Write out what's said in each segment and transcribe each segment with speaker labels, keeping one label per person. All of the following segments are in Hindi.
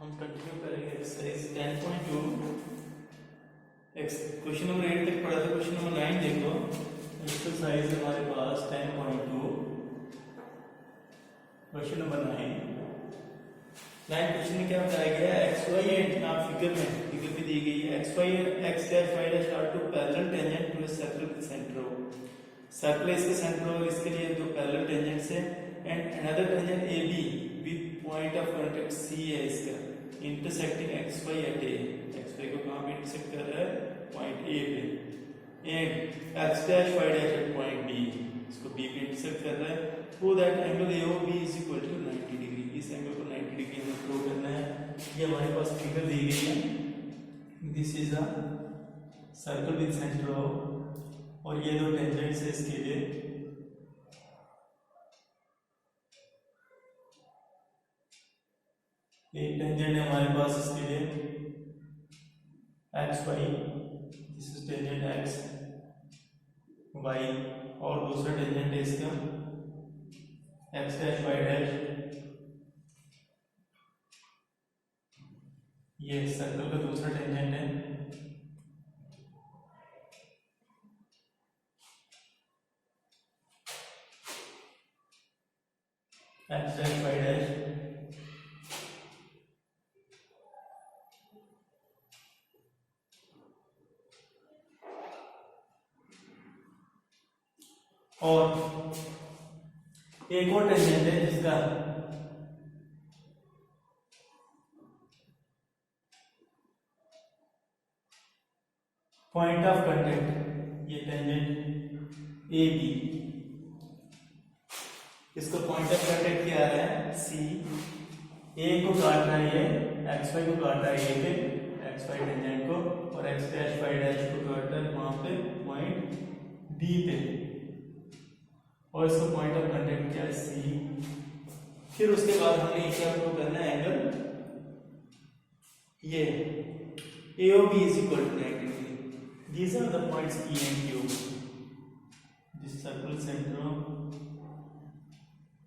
Speaker 1: हम कंटिन्यू करेंगे एक्सरसाइज 10.2। क्वेश्चन नंबर 8 तक पढ़ा था, क्वेश्चन नंबर 9 देखो। एक्सरसाइज हमारे पास 10.2, क्वेश्चन नंबर 9 क्वेश्चन में क्या बताया गया है, एक्स वाई एंड आप फिगर भी दी गई है, X Y X dash Y dash are two parallel tangent to a circle with centre O. Circle इसके सेंटर ओ, इसके लिए दो पैरेलल टेंजेंट्स है and another tangent A B with point of contact C है इसका, intersecting x Y at A. X Y को कहां पे इंटरसेक्ट कर रहा है, पॉइंट ए पे, and x dash Y dash at point B, इसको बी पे इंटरसेक्ट कर रहा है। So that angle AOB is equal to 90 degree. इस एंगल को 90 डिग्री में प्रूव करना है। ये हमारे पास फिगर दी गई है। This is a circle with centre O और ये दो टेंजेंट्स है इसके लिए, एक टेंजेंट है हमारे पास इसके लिए x y, this is tangent x y, और दूसरा टेंजेंट है इसका एक्स डैश वाई डैश। ये सर्कल का दूसरा टेंजेंट है एक्स डैश वाई डैश। और एक और टेंजेंट है जिसका पॉइंट ऑफ कांटेक्ट, ये टेंजेंट ए बी, इसका पॉइंट ऑफ कांटेक्ट क्या आ रहा है सी। ए को काट रहा है ये, एक्स वाई को काट रहा है ये पे, एक्स वाई टेंजेंट को, और एक्स डैश वाई डैश को काट रहा है वहां पे पॉइंट बी पे, और इसका पॉइंट ऑफ कांटेक्ट क्या है सी। फिर उसके बाद हमें क्या प्रूव करना है, एंगल ये AOB is equal to 90 degree. These are the points P and Q. This circle center,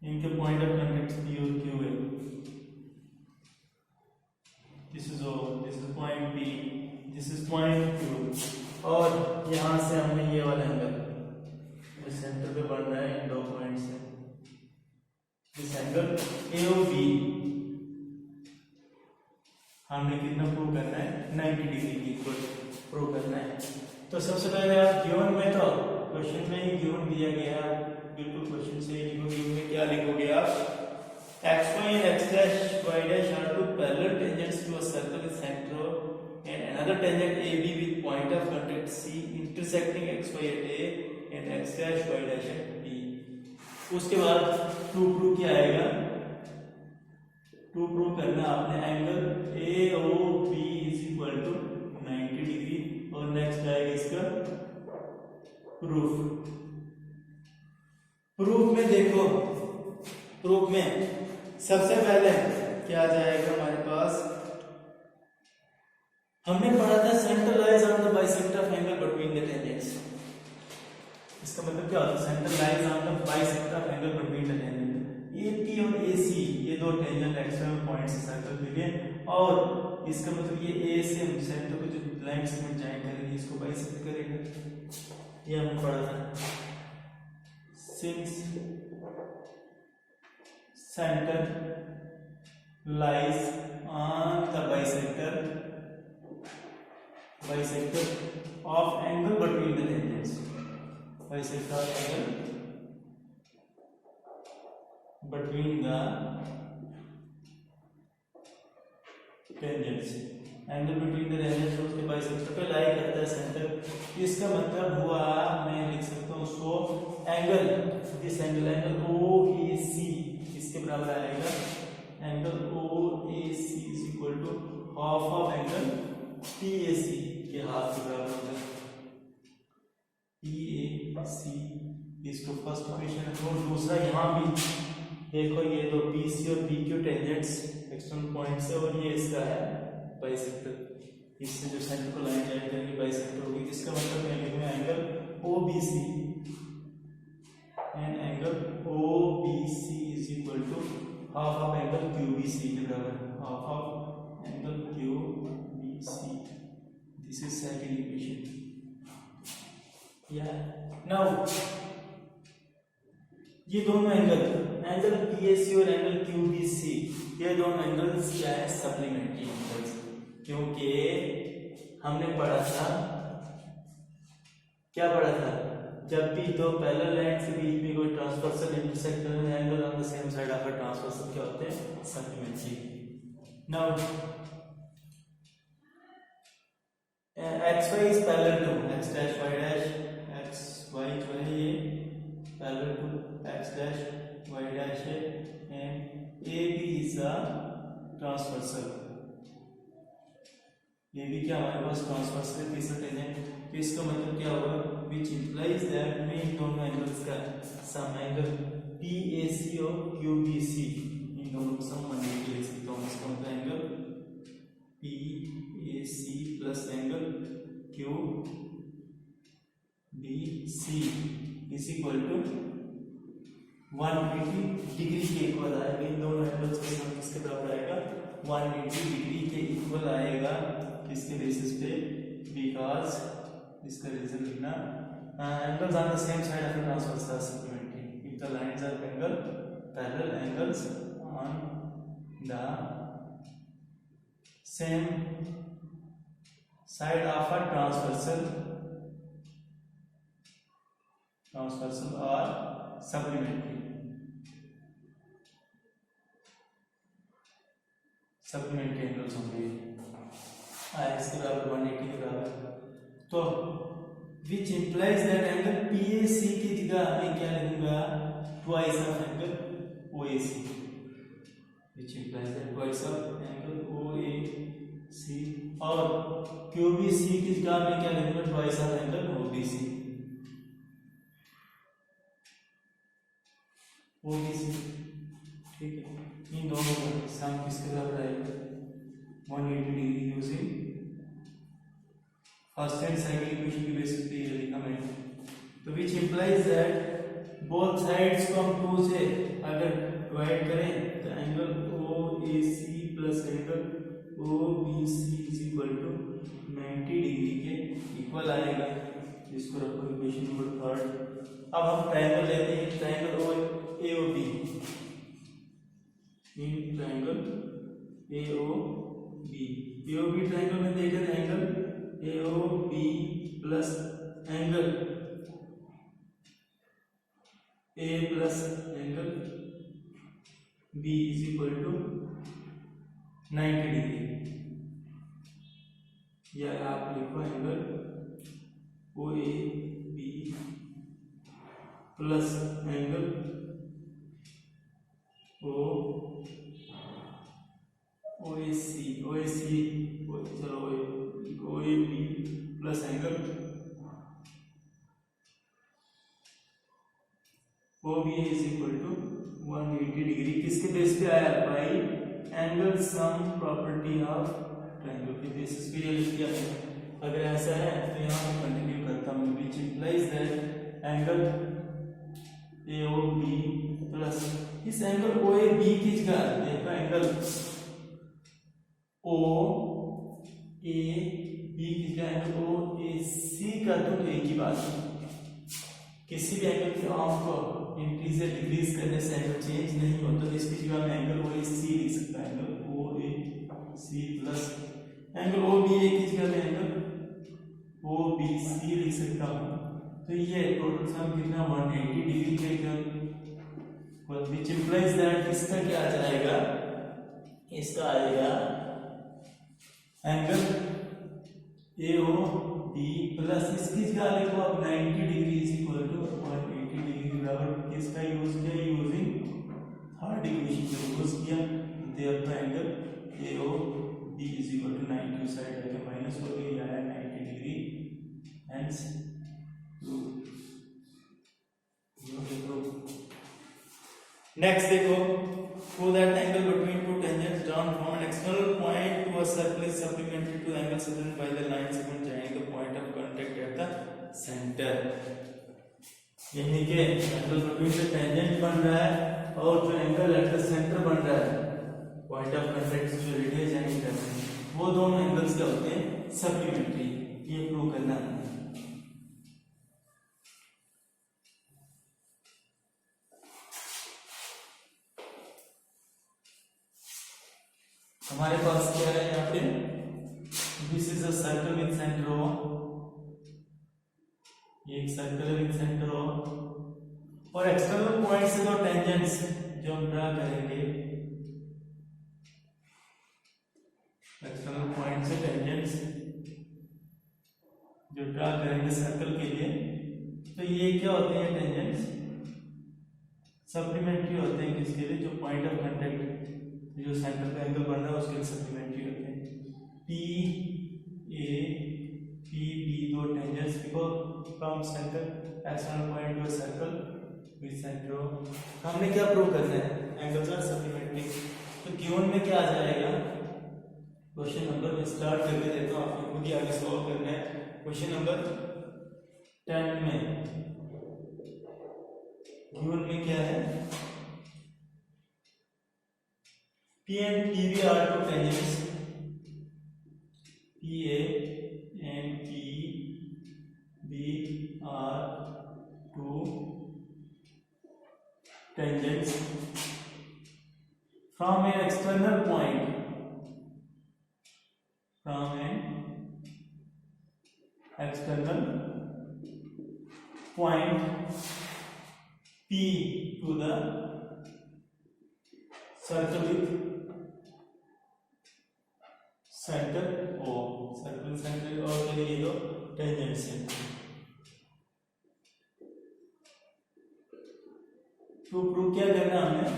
Speaker 1: इनके पॉइंट ऑफ कांटेक्ट P और Q है। This is O, this is point P, this is point Q, और यहाँ से हमें ये वाला एंगल जो सेंटर पे बन रहा है इन दो पॉइंट से, इस एंगल AOB हमने कितना प्रूव करना है, 90 डिग्री की इक्वल प्रूव करना है। तो सबसे पहले आप गिवन में, तो क्वेश्चन में ही गिवन दिया गया, बिल्कुल क्वेश्चन से ही लिखोगे। गिवन में क्या लिखोगे आप, x Y and x dash Y dash are two parallel tangents to a circle with centre and another tangent AB with point of contact C intersecting x Y at A and x dash Y dash at B। उसके बाद प्रूव क्या आएगा, प्रूव करना आपने angle AOB is equal to 90 degree, और नेक्स्ट आएगा इसका प्रूफ। प्रूफ में देखो, प्रूफ में सबसे पहले क्या जाएगा हमारे पास, हमने पढ़ा था centre lies on the bisector of angle between the tangents. इसका मतलब क्या होता है, centre lies on the bisector of angle between the tangent. AP और AC ये दो टेंजेंट एक्सटर्नल पॉइंट्स है सर्कल के लिए, और इसका मतलब ये A से हम सेंटर को जो लाइन सेगमेंट ज्वाइन करेंगे इसको बाइसेक्ट करेगा, ये हमने पढ़ा था। Since centre lies on the bisector of angle between the tangents, bisector of angle between the tangents, angle between the tangents उसके बाइसेक्टर पे लाई करता है सेंटर। इसका मतलब हुआ, मैं लिख सकता हूँ so angle, this angle OAC इसके बराबर आएगा, angle OAC is equal to half of angle PAC के हाफ के बराबर होगा। PAC इसको फर्स्ट इक्वेशन, और दूसरा यहाँ भी देखो, ये दो BC और PQ टेंजेंट्स एक्सटर्नल पॉइंट्स है, और ये इसका है बाइसेक्टर, इससे जो सेंटर को लाइन ज्वाइन करेंगे बाइसेक्टर होगी। इसका मतलब मैं लिखूंगा angle OBC and angle OBC is equal to half of angle QBC के बराबर, half of angle Q B C, this is second equation. Now ये दोनों एंगल पीएसी और एंगल क्यूबीसी, ये दोनों एंगल्स क्या है, सप्लीमेंट्री एंगल्स। क्योंकि हमने पढ़ा था, क्या पढ़ा था, जब भी दो पैरेलल लाइन के बीच में कोई ट्रांसवर्सल इंटरसेक्ट करने angle on the same side of a transversal क्या होते हैं, supplementary. Now xy is parallel to x dash y dash, xy जो है ये parallel to x dash y dash है, and AB is a transversal। ये भी क्या हमारे पास ट्रांसवर्सल तीसरा टेंजेंट, तो इसका मतलब क्या होगा, which implies that में इन दोनों एंगल्स का सम एंगल PAC और QBC, इन दोनों का सम 180 ले सकता हूँ। इसका मतलब angle PAC plus angle QBC is equal to 180 degree के इक्वल आएगा। इन दोनों एंगल्स का सम किसके बराबर आएगा, 180 डिग्री के इक्वल आएगा। किसके बेसिस पे, बिकॉज इसका रीजन लिखना, angles on the same side of the transversal are supplementary if the lines are angle parallel, angles on the same side of a transversal are supplementary angles होंगे इसके बराबर 180 के बराबर। तो which implies that angle PAC की जगह मैं क्या लिखूंगा, twice of angle OAC, which implies that twice of angle OAC, और QBC की जगह मैं क्या लिखूंगा, ट्वाइस ऑफ एंगल OBC। ठीक है, इन दोनों का सम किसके बराबर आएगा, 180 डिग्री using first and second equation की बेसिस पे ये लिखा मैंने। तो which implies that both sides को हम 2 से अगर डिवाइड करें तो angle OAC plus angle OBC is equal to 90 degree के इक्वल आएगा। इसको रखो इक्वेशन नंबर 3। अब हम ट्रायंगल लेते हैं, triangle AOB, in triangle AOB triangle में देखा था angle AOB plus angle A plus angle B is equal to 90 degree, या आप लिखो angle OAB plus angle OAB plus angle OBA is equal to 180 degree. किसके बेस पे आया, by angle sum property of triangle के बेसिस पे ये लिख दिया है। अगर ऐसा है तो यहाँ मैं कंटिन्यू करता हूँ, विच implies that angle AOB plus इस एंगल OAB की जगह देखो एंगल OAB की जगह एंगल OAC कर दो तो एक ही बात है। किसी भी एंगल के आर्म को इंक्रीज या डिक्रीज करने से एंगल चेंज नहीं होता, तो इसकी जगह मैं एंगल OAC लिख सकता हूं, angle OAC plus angle OBA की जगह मैं एंगल OBC लिख सकता हूं। तो ये टोटल सम कितना 180 डिग्री का इक्वल, व्हिच इंप्लाइज दैट इसका क्या आ जाएगा, इसका आएगा एंगल AOB प्लस इसकी जगह लिखो आप 90 डिग्री इज इक्वल टू 180 डिग्री बराबर किसका यूज किया, यूजिंग थर्ड इक्वेशन का यूज किया। Therefore angle AOB is equal to 90 side लेके माइनस हो गई, आया 90 डिग्री, हेंस नेक्स्ट देखो, prove that angle between two tangents drawn from an external point to a circle is supplementary to the angle subtended by the line segment joining the point of contact at the center। यानी कि एंगल बिटवीन द टेंजेंट बन रहा है और जो एंगल एट द सेंटर बन रहा है पॉइंट ऑफ कांटेक्ट जो रेडियस एंड इंटरसेक्शन, वो दोनों एंगल्स क्या होते हैं, सप्लीमेंट्री। ये प्रूव करना है। हमारे पास क्या है यहाँ पे, this is a circle with centre O, एक सर्कल विद सेंटर O, और एक्सटर्नल पॉइंट से दो टेंजेंट्स जो हम ड्रा करेंगे, एक्सटर्नल पॉइंट से टेंजेंट्स जो ड्रा करेंगे सर्कल के लिए, तो ये क्या होते हैं टेंजेंट्स, सप्लीमेंट्री होते हैं। किसके लिए, जो पॉइंट ऑफ कांटेक्ट जो सेंटर पे एंगल बन रहा है उसके लिए सप्लीमेंट्री होते हैं। पी ए पी बी दो tangents because from centre external point to circle with centre O। हमने क्या प्रूव करना है, एंगल्स आर सप्लीमेंट्री। तो गिवन में क्या आ जाएगा, क्वेश्चन नंबर में स्टार्ट करके देता हूँ, आपको खुद ही आगे सॉल्व करना है। क्वेश्चन नंबर 10 में गिवन में क्या है, P and PB are two tangents, PA and PB are two tangents from an external point, from an external point P to the circle with centre O, circle centre O के लिए दो टेंजेंट्स हैं। टू प्रूव क्या करना है हमें,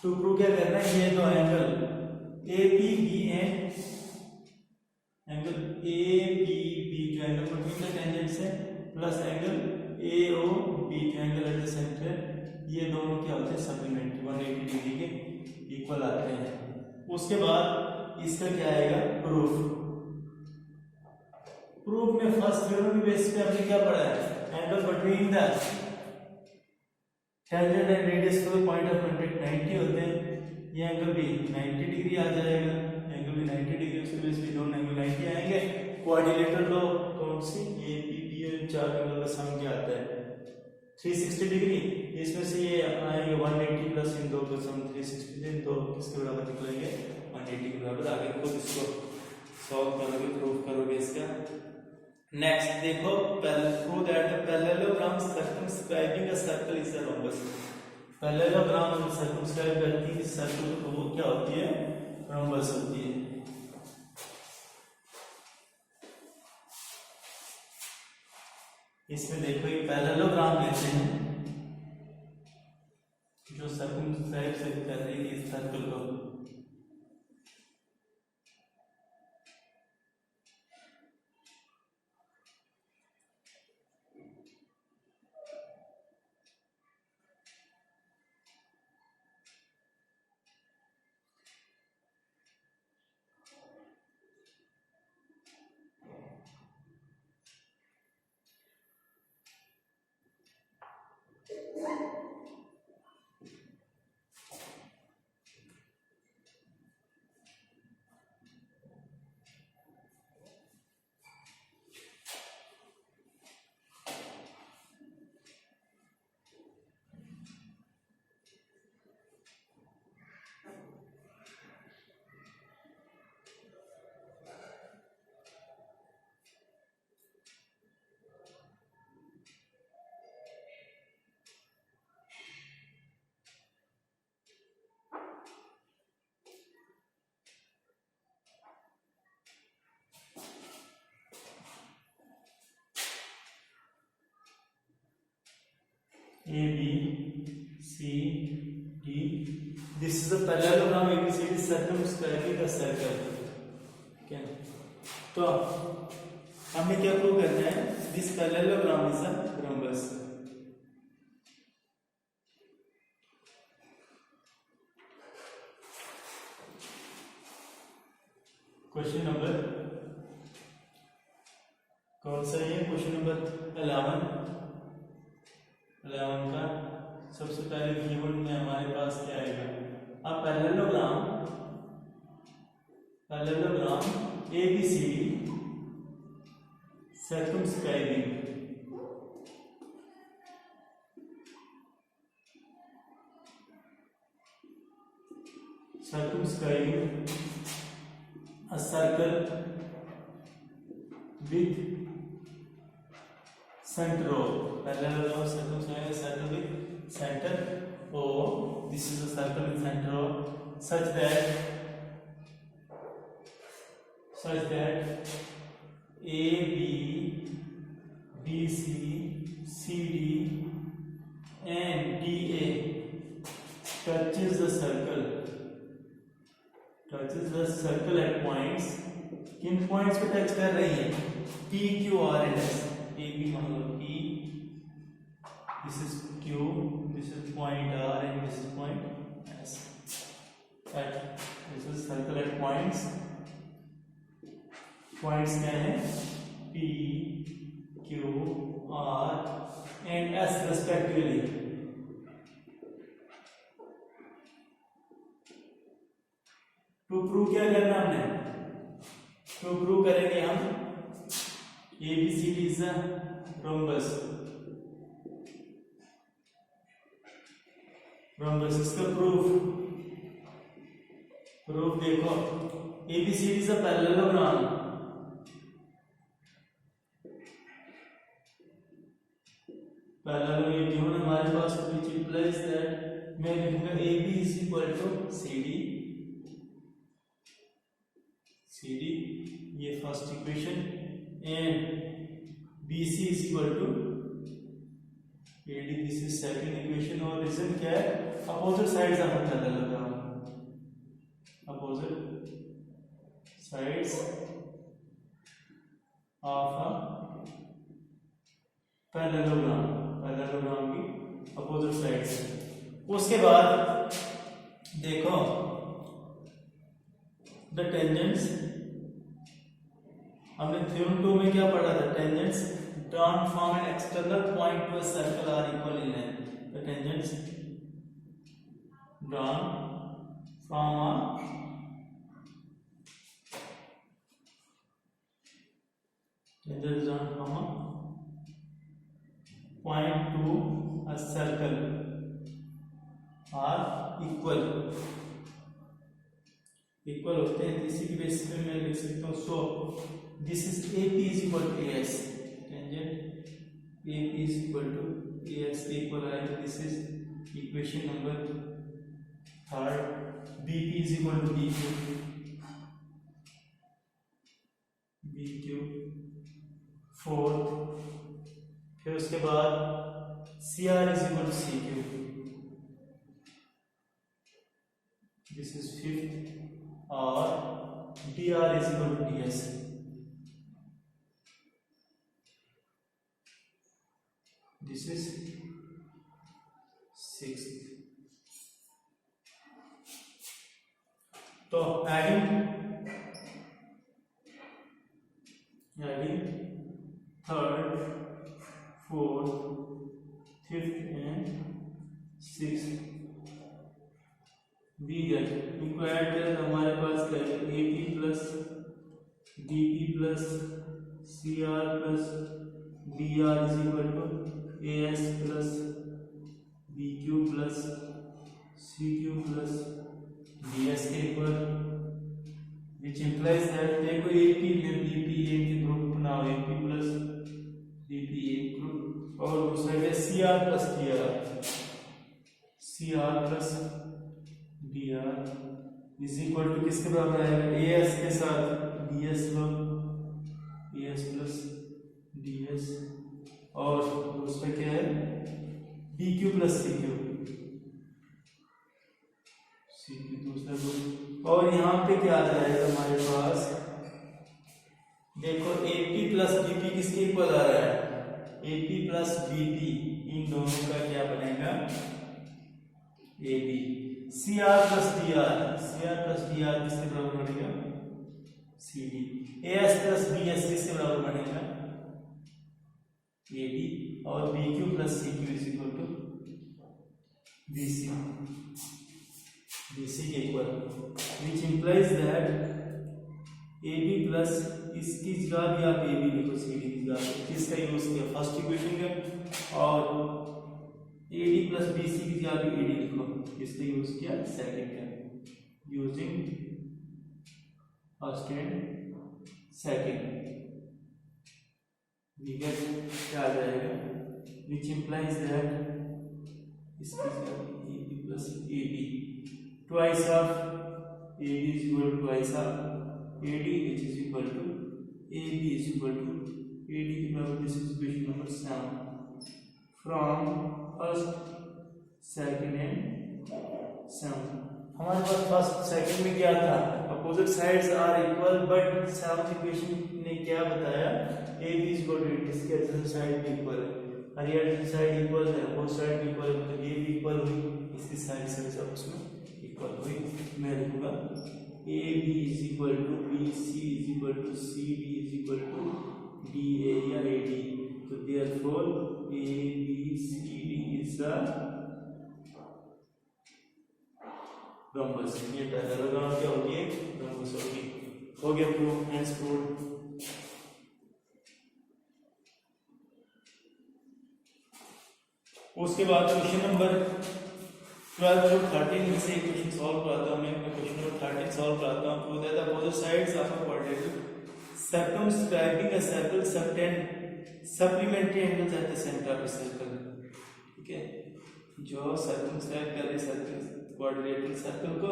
Speaker 1: टू प्रूव क्या करना है, ये दो angle APB and angle ABB जो एंगल बिटवीन द टेंजेंट्स है, प्लस एंगल AOB जो एंगल एट द सेंटर, ये दोनों क्या होते हैं, सप्लीमेंट्री 180 डिग्री के इक्वल आते हैं। उसके बाद इसका क्या आएगा, प्रूफ। प्रूफ में फर्स्ट थ्योरम के बेस पे हमने क्या पढ़ा है, angle between the tangent and radius को पॉइंट ऑफ कांटेक्ट 90 होते हैं। ये एंगल भी 90 डिग्री आ जाएगा, एंगल भी 90 डिग्री, उसके बेस पे दोनों एंगल 90 आएंगे। कोऑर्डिनेटर लो कौन सी, APB और चार एंगल का सम क्या आता है 360 डिग्री, इसमें से ये आएंगे 180 प्लस इन दो का सम 360, तो किसके बराबर निकलेंगे, 180 के बराबर। आगे खुद इसको सॉल्व करोगे, प्रूफ करोगे इसका। नेक्स्ट देखो, prove that the parallelogram circumscribing a circle is a rhombus. Parallelogram जो सर्कमस्क्राइब करती है सर्कल को, वो क्या होती है, रोम्बस होती है। इसमें देखो ये पैरेललोग्राम लेते हैं जो सर्कमस्क्राइब से कर रही है इस सर्कल को। A B C D. This is a parallelogram ABCD circumscribing a circle. Okay. तो हमें क्या प्रूव करना है? This parallelogram is a rhombus. Question number कौन सा है? क्वेश्चन नंबर 11 का सबसे पहले गिवन में हमारे पास क्या आएगा? a parallelogram ABCD circumscribing a circle with center O. Parallelogram circumscribing a circle with center O. This is a circle with center O, such that AB, BC, CD and DA touches the circle at points. किन पॉइंट्स पे टच कर रही है? P, Q, R and S. AB मतलब P, this is Q, this is point R and this is point S. This is circle at points. Points क्या है? P, Q, R and S respectively. To prove क्या करना हमने? टू प्रूव करेंगे हम ABCD is a rhombus. इसका प्रूफ देखो, ABCD is a parallelogram. Parallelogram given हमारे पास which implies that मैं लिखूंगा AB is equal to CD, ये first equation, and BC is equal to AD, this is second equation. और रीजन क्या है? Opposite sides of parallelogram, opposite sides of a parallelogram की अपोजिट साइड्स. उसके बाद देखो द टेंजेंट्स, हमने थ्योरम 2 में क्या पढ़ा था? Tangents drawn from an external point to a circle are equal in length. The tangents drawn from a point to a circle are equal होते हैं. इसी की बेसिस पे मैं लिख सकता हूँ. So this is AP is equal to AS. Tangent AP is equal to AS equalize. This is equation number 3rd. BP is equal to BQ 4th. फिर उसके बाद CR is equal to CQ. This is 5th. और DR is equal to DS. This is 6th. तो adding 3rd, 4th, 5th and 6th दी गई. इनको ऐड करें तो हमारे पास क्या है? AP plus BP plus CR plus DR is equal to AS plus BQ plus CQ plus DS के इक्वल, which implies that देखो AP में BP एक ग्रुप बनाओ, AP प्लस BP एक ग्रुप, और दूसरा है CR plus DR, CR plus DR is equal to किसके बराबर आएगा? AS के साथ DS लोग, AS प्लस DS, और दूसरा क्या है? BQ प्लस CQ दूसरा ग्रुप. और यहाँ पे क्या आ जाएगा हमारे पास? देखो AP प्लस BP किसके इक्वल आ रहा है? AP प्लस BP, इन दोनों का क्या बनेगा? AB. CR प्लस DR किसके बराबर बनेगा? CD. AS प्लस BS किसके बराबर बनेगा? AD. और BQ plus CQ is equal to BC. BC के equal, which implies that AB plus इसकी जगह भी आप AB लिखो, CD की जगह किसका यूज किया, फर्स्ट इक्वेशन का, और AD प्लस BC की जगह भी AD लिखो, किसका यूज किया, सेकंड का, यूजिंग फर्स्ट एंड सेकंड, क्या आ जाएगा, which implies that इसकी जगह AB plus AD twice of AD is equal to twice of AD, which is equal to AB is equal to AD की बराबर, this is equation number 7 from first second and 7। हमारे पास फर्स्ट सेकंड में क्या था, opposite sides are equal, but seventh equation ने क्या बताया, AB is equal to इसके एडजेसेंट साइड भी इक्वल है, और ये एडजेसेंट साइड इक्वल है, बोथ साइड भी इक्वल है, मतलब ये भी इक्वल हुई, इसकी साइड से सब उसमें इक्वल हुई। मैं लिखूंगा AB is equal to BC is equal to CD is equal to DA या AD, तो therefore ABCD is a rhombus। ये डायग्राम क्या होगी, rhombus होगी। हो गया प्रूव, हेंस प्रूव। उसके बाद क्वेश्चन नंबर 12 और 13 में से क्वेश्चन सॉल्व कराता हूं मैं क्वेश्चन नंबर 13 सॉल्व कराता हूं। To the opposite sides of a quadratic circumscribing a circle subtend supplementary angles at the center of the circle। ठीक है, जो सर्कमस्क्राइब कर रहे सर्कल क्वाड्रिलेटरल सर्कल को,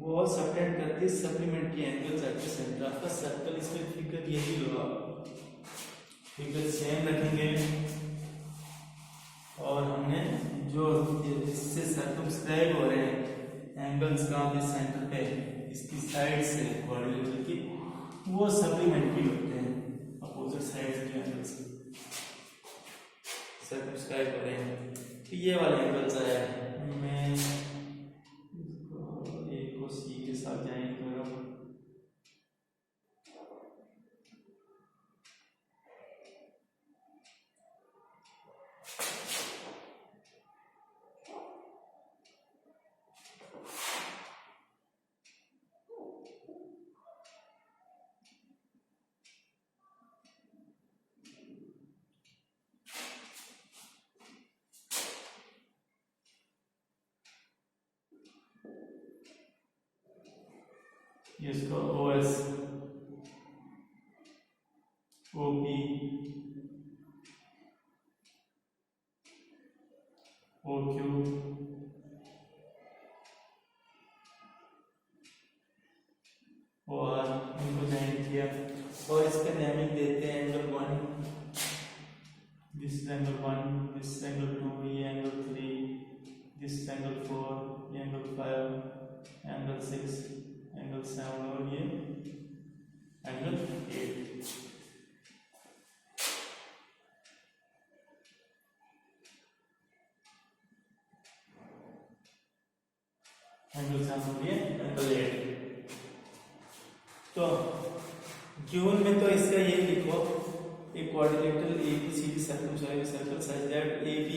Speaker 1: वो सबटेंड करती है supplementary angles at the centre of the circle. इसमें फिगर यही लो, फिगर सेम रखेंगे, और हमने जो इससे सर्कमस्क्राइब हो रहे हैं एंगल्स का सेंटर पे, इसकी साइड से क्वाड्रिलेटरल की, वो सप्लीमेंट्री होते हैं, अपोजिट साइड के एंगल्स सर्कमस्क्राइब हो रहे हैं। तो ये वाले एंगल्स आया है, मैं ए को सी के साथ ज्वाइन कर रहा हूँ। इसको OS OP OQ OR इनको ज्वाइन किया, और इसका नेमिंग देते हैं angle 1, this angle 1, this angle 2, ये एंगल 3, दिस एंगल 4, ये एंगल 5, एंगल 6, एंगल 7, और ये एंगल 8। एंगल 7 और ये एंगल 8। तो गिवन में तो इसका ये लिखो, एक quadrilateral ABCD circle such that AB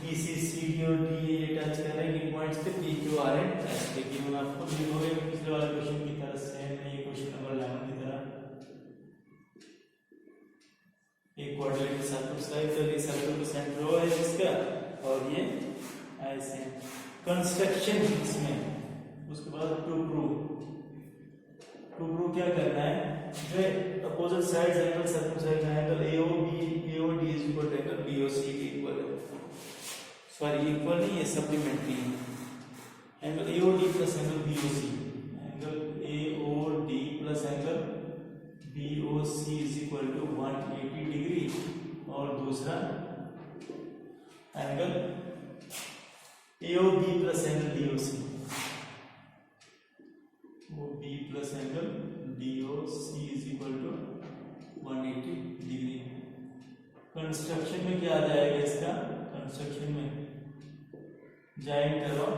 Speaker 1: BC CD और DA ये टच कर रहे हैं पॉइंट्स पे, PQR एंड S पे। गिवन आपको लिखोगे पिछले वाले क्वेश्चन की तरह से, ये क्वेश्चन नंबर 11 की तरह, एक क्वाड्रिलेटरल सर्कल तो ये सर्कल का सेंटर O है इसका, और ये ऐसे कंस्ट्रक्शन इसमें। उसके बाद टू प्रूव क्या करना है, जो opposite sides angle circumscribe angle AOD is equal to angle BOC के इक्वल है, सॉरी इक्वल नहीं है, सप्लीमेंट्री है। Angle AOD plus angle BOC, angle AOD plus angle BOC is equal to 180 degree, और दूसरा angle AOB plus angle DOC, OB plus angle DOC is equal to 180 degree. Construction में क्या आ जाएगा इसका, कंस्ट्रक्शन में ज्वाइन करो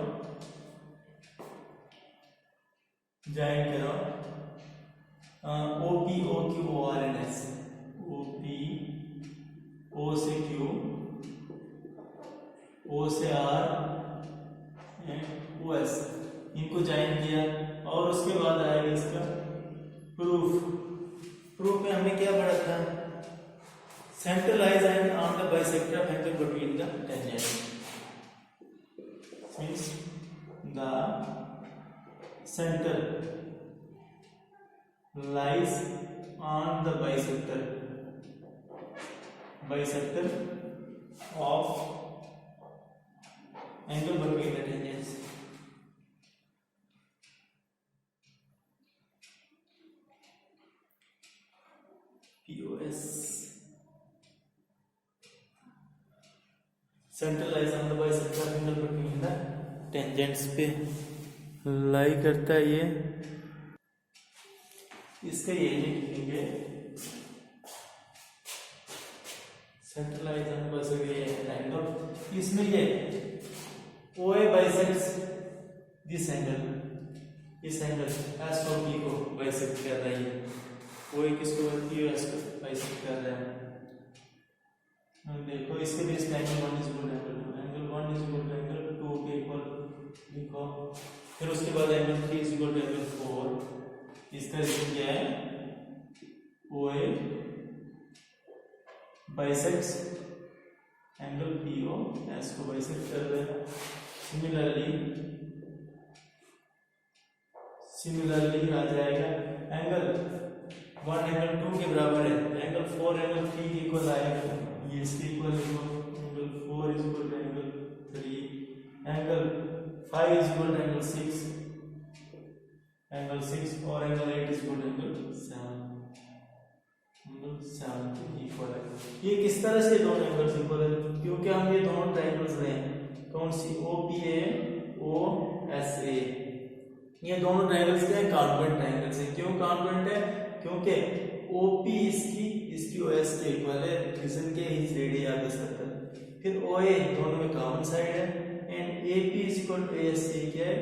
Speaker 1: OP OQ OR and S, OP O से Q, O से R and O the bisector of angle between the tangents. Means the center lies on the bisector of angle between the tangents. POS. Center lies on the bisector of angle between the tangents पे लाई करता है ये, इसका ये लिखेंगे सेंटर लाइज ऑन बाइसेक्टर ये एंगल, इसमें ये OA बाइसेक्ट्स दिस एंगल, इस एंगल S और P को बाइसेक्ट कर रहा है, OA किसको POS को बाइसेक्ट कर रहा है। देखो इसके बेस पे angle 1 is equal to angle 1 is equal to angle 2 के इक्वल लिखो, फिर उसके बाद angle 3 is equal to angle 4, इसका रीजन क्या है, OA बाइसेक्ट्स एंगल POS को बाइसेक्ट कर रहे हैं। सिमिलरली आ जाएगा एंगल 1 एंगल 2 के बराबर है, एंगल 4 एंगल 3 के इक्वल आएगा, ये इसके equal angle 4 is equal to angle 3, angle 5 is equal to angle 6 और angle 8 is equal to angle 7 equal है। ये किस तरह से दोनों एंगल्स इक्वल है, क्योंकि हम ये दोनों ट्रायंगल्स रहे हैं, कौन सी OPA OSA, ये दोनों ट्रायंगल्स क्या है, कॉन्वेंट ट्रायंगल्स है। क्यों कॉन्वेंट है, क्योंकि OP इसकी OS के इक्वल है, रीजन के his radius of the circle, फिर OA दोनों में कॉमन साइड है, and AP is equal to ASA क्या है,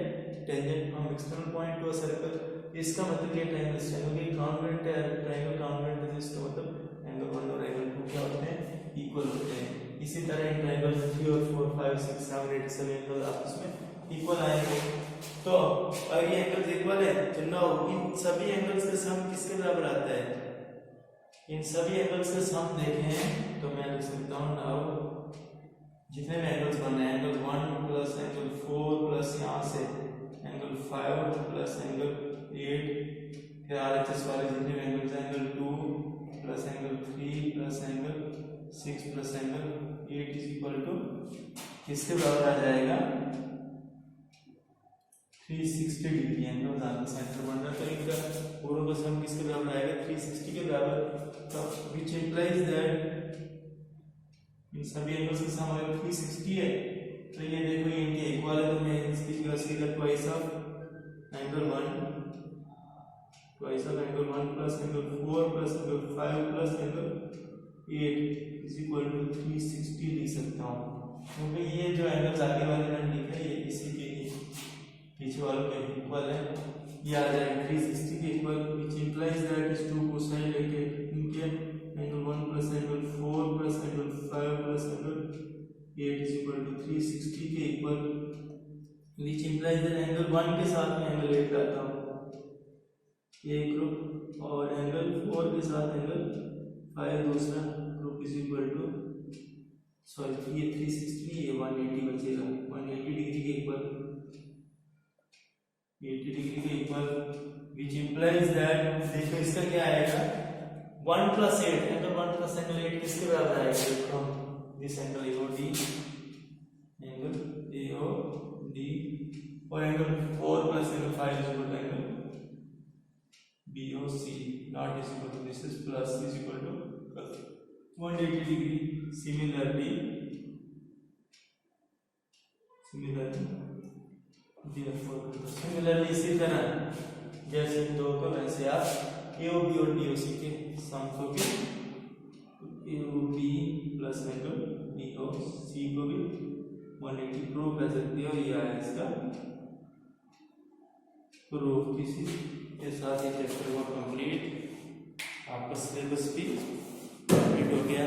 Speaker 1: tangent from external point to a circle. इसका मतलब ये ट्रायंगल्स क्योंकि कॉन्वेंट है, ट्रायंगल कॉन्वेंट है, इसका मतलब एंगल 1 और एंगल 2 क्या होते हैं, इक्वल होते हैं। इसी तरह इन ट्रायंगल्स 3 और 4 5 6 7 8 सभी एंगल आपस में इक्वल आएंगे। तो अगर ये एंगल्स इक्वल है तो नो इन सभी एंगल्स का सम किसके बराबर आता है, इन सभी एंगल्स का सम देखें तो मैं लिख सकता हूँ नाउ जितने भी एंगल्स बन रहे हैं, एंगल 1 प्लस एंगल 4 प्लस यहाँ से एंगल 5 प्लस एंगल 8, फिर RHS वाले जितने भी एंगल्स हैं, angle 2 plus angle 3 plus angle 6 plus angle 8 is equal to किसके बराबर आ जाएगा, 360 डिग्री एंगल आगे सेंटर बन रहा है, तो इनका पूरा का सम किसके बराबर आएगा, 360 के बराबर। तो व्हिच इंप्लाइज दैट इन सभी एंगल्स का सम अगर 360 है तो ये देखो ये इनके इक्वल है, तो मैं इसकी जगह सीधा twice of angle 1 plus angle 4 plus angle 5 plus angle 8 is equal to 360 लिख सकता हूँ, क्योंकि ये जो एंगल्स आगे वाले मैंने लिखा है ये इसी के पीछे वालों के इक्वल है, ये आ जाएगा 360 के equal, which implies that is two cosine लेके इनके angle 1 plus angle 4 plus angle 5 plus angle 8 is equal to 360 के equal, which implies that angle 1 के साथ में एंगल 8 लाता हूँ ये ग्रुप, और एंगल 4 के साथ एंगल 5 दूसरा group is equal to sorry ये 360 ये 180 बचेगा, 180 डिग्री के इक्वल 80 डिग्री के इक्वल, व्हिच इंप्लाइज दैट देखो इसका क्या आएगा 1 प्लस 8 एंगल 1 प्लस एंगल 8 किसके बराबर आएगा, देखो दिस एंगल AOD और angle 4 plus angle 5 is equal to angle BOC not is equal to this is plus is equal to 180 degree. Similarly इसी तरह जैसे इन दो को वैसे आप AOB और DOC के सम को भी AOB प्लस एंगल BOC को भी 180 प्रूव कर सकते हो, ये आया इसका प्रूफ। किसी के साथ ये चैप्टर को कंप्लीट, आपका सिलेबस भी कंप्लीट हो गया।